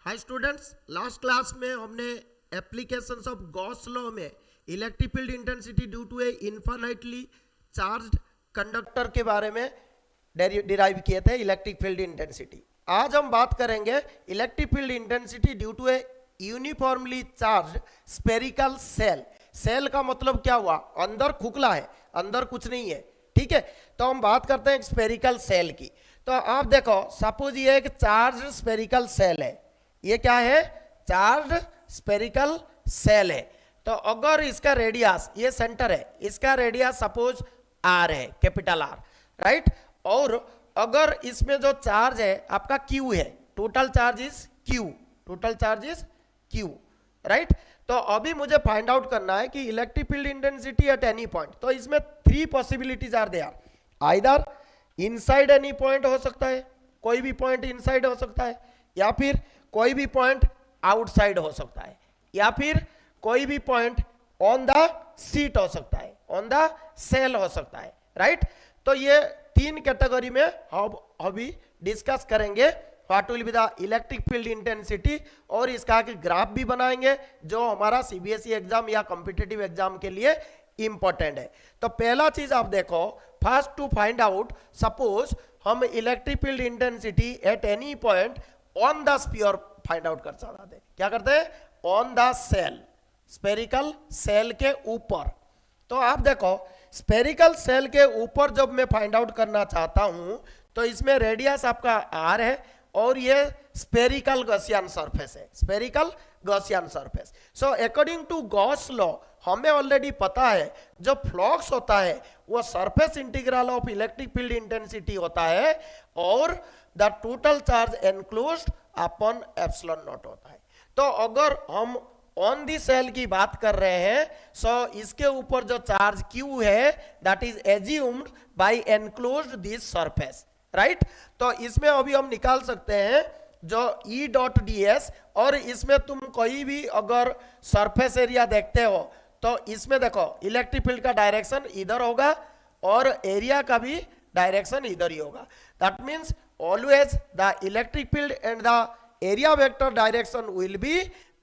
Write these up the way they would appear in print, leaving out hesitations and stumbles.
Hi students, last class में हमने applications of Gauss law में electric field intensity due to a infinitely charged conductor के बारे में डिराइव किए थे इलेक्ट्रिक फील्ड इंटेंसिटी। आज हम बात करेंगे electric field intensity due to a uniformly charged spherical shell. Shell का मतलब क्या हुआ? अंदर खुखला है, अंदर कुछ नहीं है। ठीक है, तो हम बात करते हैं स्पेरिकल सेल की। तो आप देखो, सपोज ये एक चार्ज स्पेरिकल सेल है। ये क्या है? चार्ज स्पेरिकल सेल है। तो अगर इसका रेडियस, ये सेंटर है, इसका रेडियस सपोज आर है, कैपिटल आर, राइट। और अगर इसमें जो चार्ज है आपका क्यू है, total charge is Q, total charge is Q, right. तो अभी मुझे फाइंड आउट करना है कि electric field intensity at any point. तो इसमें three possibilities are there. Either inside any point हो सकता है, कोई भी पॉइंट इनसाइड हो सकता है, या फिर कोई भी पॉइंट आउटसाइड हो सकता है, या फिर कोई भी पॉइंट ऑन द सीट हो सकता है, ऑन द सेल हो सकता है, राइट। तो ये तीन कैटेगरी में हम अभी डिस्कस करेंगे what will be the electric field intensity, और इसका ग्राफ भी बनाएंगे जो हमारा सीबीएसई एग्जाम या कॉम्पिटिटिव एग्जाम के लिए इंपॉर्टेंट है। तो पहला चीज आप देखो, first to find out, suppose हम electric field intensity at any point on the sphere find out कर चाहते हैं। क्या करते हैं? On the shell, spherical shell के ऊपर। तो आप देखो, स्पेरिकल सेल के ऊपर जब मैं फाइंड आउट करना चाहता हूं तो इसमें रेडियस आपका आर है और ये स्पेरिकल गॉसियन सरफेस है, spherical Gaussian surface. So according to Gauss law हमें ऑलरेडी पता है जो फ्लक्स होता है वो surface integral of electric field intensity होता है और the total charge enclosed upon epsilon naught होता है। तो अगर हम ऑन दी सेल की बात कर रहे हैं, सो इसके ऊपर जो चार्ज क्यू है that is assumed by enclosed this surface, right. तो इसमें अभी हम निकाल सकते हैं जो ई डॉट डी एस, और इसमें तुम कोई भी अगर सरफेस एरिया देखते हो तो इसमें देखो इलेक्ट्रिक फील्ड का डायरेक्शन इधर होगा और एरिया का भी डायरेक्शन इधर ही होगा। That means always the electric field and the area vector direction will be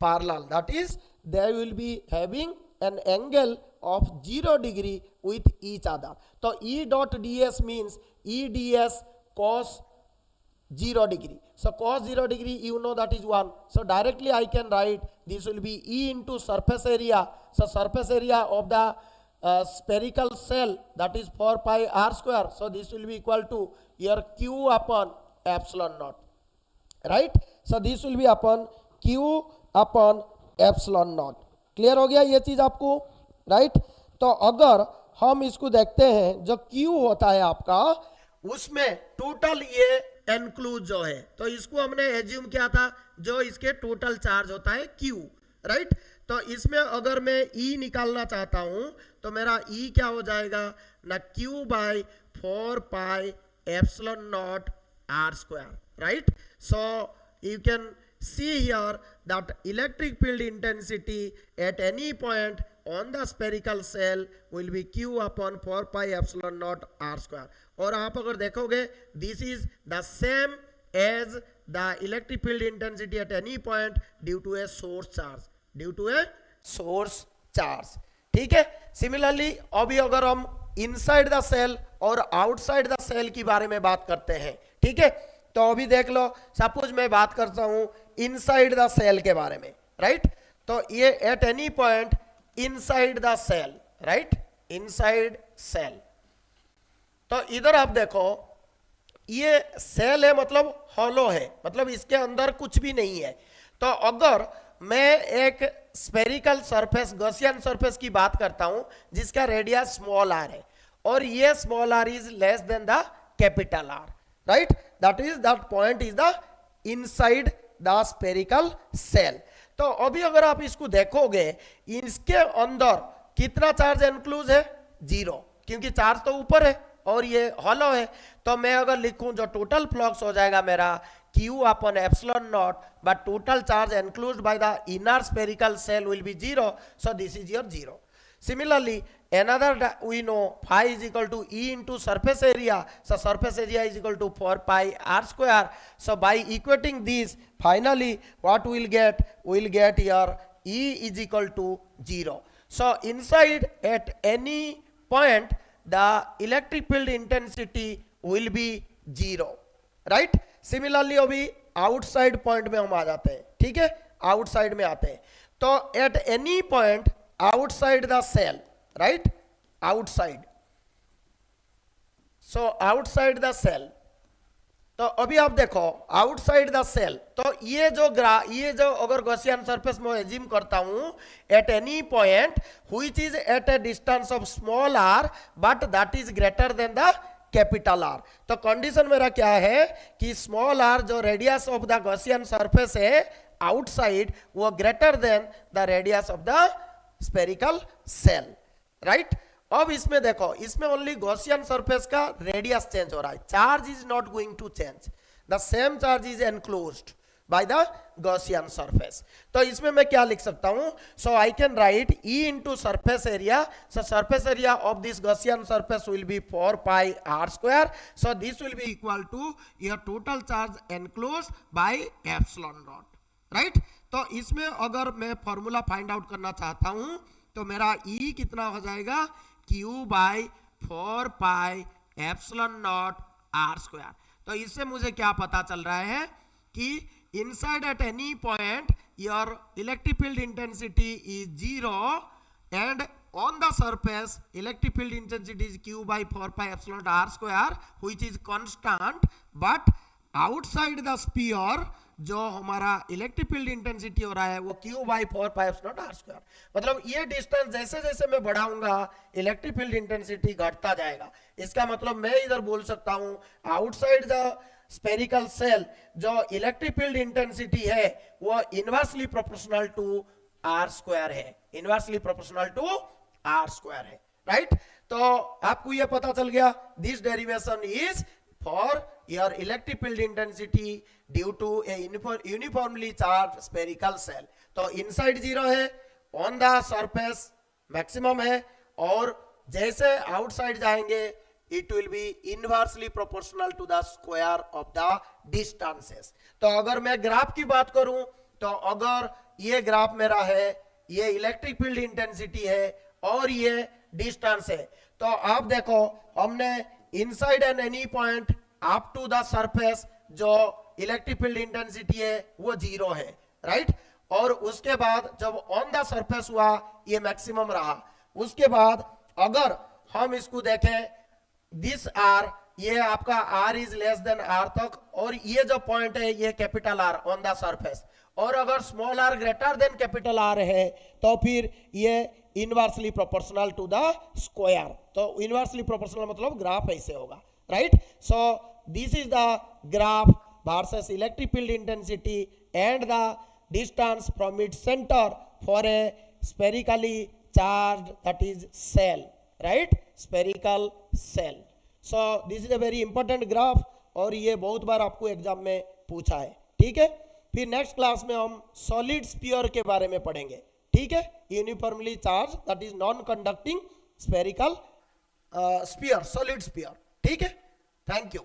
parallel, that is they will be having an angle of 0 degree with each other. So E dot ds means E ds cos 0 degree. So cos 0 degree you know that is 1. So directly I can write this will be E into surface area. So surface area of the spherical cell, that is 4 pi r square. So this will be equal to your q upon epsilon naught, right. So this will B upon Q upon epsilon not. Clear हो गया ये चीज आपको, right. तो अगर हम इसको देखते हैं, जो क्यू होता है आपका उसमें टोटल ये एनक्लूज जो है, तो इसको हमने एज्यूम किया था जो इसके टोटल चार्ज होता है क्यू, राइट। तो इसमें अगर मैं ई निकालना चाहता हूं तो मेरा ई क्या हो जाएगा ना, Q by 4 pi epsilon naught R square, right? So you can see here that electric field intensity at any point on the spherical cell will be q upon 4 pi epsilon naught r square. और आप अगर देखोगे this is the same as the electric field intensity at any point due to a source charge, due to a source charge. ठीक है। Similarly अभी अगर हम inside the cell और आउटसाइड द सेल की बारे में बात करते हैं, ठीक है। तो अभी देख लो, सपोज मैं बात करता हूं इनसाइड द सेल के बारे में, राइट। तो ये at any point inside the shell, right, inside shell. तो इधर आप देखो ये सेल है, मतलब हॉलो है, मतलब इसके अंदर कुछ भी नहीं है। तो अगर मैं एक स्पेरिकल सरफेस, गॉसियन सरफेस की बात करता हूं जिसका रेडियस स्मॉल आर है और ये small R is less than the capital R, right, that is that point is the inside the spherical cell. तो अभी अगर आप इसको देखोगे इसके अंदर कितना चार्ज एनक्लूज है? 0, क्योंकि चार्ज तो ऊपर है और ये हॉलो है। तो मैं अगर लिखूं जो टोटल फ्लक्स हो जाएगा मेरा q upon epsilon naught, but total charge enclosed by the inner spherical cell will be 0. So this is your 0. Similarly another we know phi is equal to E into surface area, so surface area is equal to 4 pi r square. So by equating these, finally what we'll get, we'll get here E is equal to 0. So inside at any point the electric field intensity will be 0, right? Similarly अभी outside point में हम आ जाते हैं, ठीक है, outside में आते हैं. तो at any point outside the cell, right, outside, so outside the cell, तो अभी आप देखो आउटसाइड द सेल, तो ये जो अगर गॉसियन सरफेस में एज्यूम करता हूं at any point which is at a distance of small R but that is greater than the capital R, तो कंडीशन मेरा क्या है कि स्मॉल आर जो radius of the Gaussian surface है आउटसाइड वो greater than the radius of the spherical shell, right. अब इसमें देखो, इसमें ओनली गॉसियन सरफेस का रेडियस चेंज हो रहा है, charge is not going to change, the same charge is enclosed by the Gaussian surface. तो इसमें मैं क्या लिख सकता हूं, so I can write E into surface area, so surface area of this Gaussian surface will be 4 pi r square, so this will be equal to your total charge enclosed by epsilon naught, right. तो इसमें अगर मैं formula find out करना चाहता हूं तो मेरा E कितना हो जाएगा, Q by 4 pi epsilon naught R square. तो इससे मुझे क्या पता चल रहा है कि inside at any point your electric field intensity is 0 and on the surface electric field intensity is Q by 4 pi epsilon r square which is constant, but outside the sphere जो हमारा इलेक्ट्रिक फील्ड इंटेंसिटी हो रहा है वो Q by 4 pi epsilon r square. मतलब ये distance जैसे जैसे मैं बढ़ाऊंगा इलेक्ट्रिक फील्ड इंटेंसिटी घटता जाएगा. इसका मतलब मैं इधर बोल सकता हूं आउटसाइड द स्फेरिकल सेल जो इलेक्ट्रिक फील्ड इंटेंसिटी है वो inversely proportional to r square है, inversely proportional to r square है, राइट. तो आपको ये पता चल गया, this derivation is for your electric field intensity due to a uniformly charge spherical shell. तो इनसाइड 0 है, ऑन द सरफेस मैक्सिमम है, और जैसे आउटसाइड जाएंगे it will be inversely proportional to the square of the distances. तो अगर मैं graph की बात करूं तो अगर ये ग्राफ मेरा है, ये इलेक्ट्रिक फील्ड इंटेंसिटी है और ये डिस्टेंस है, तो आप देखो हमने inside and any point up to the surface जो इलेक्ट्रिक फील्ड इंटेंसिटी है वो 0 है, राइट. और उसके बाद जब ऑन द सरफेस हुआ ये मैक्सिमम रहा. उसके बाद अगर हम इसको देखें दिस आर, ये आपका R is less than R तक, और ये जो पॉइंट है ये capital R on the surface, और अगर small R greater than capital R है तो फिर ये inversely proportional to the square. तो इनवर्सली प्रोपोर्शनल मतलब ग्राफ ऐसे होगा, right. So this is the graph versus electric field intensity and the distance from its centre for a spherically charged that is shell, right, spherical shell. So this is a very important graph और ये बहुत बार आपको exam में पूछा है, ठीक है. फिर नेक्स्ट क्लास में हम सॉलिड स्फीयर के बारे में पढ़ेंगे, ठीक है, uniformly charge that is non conducting spherical sphere, solid sphere, ठीक है. Thank you.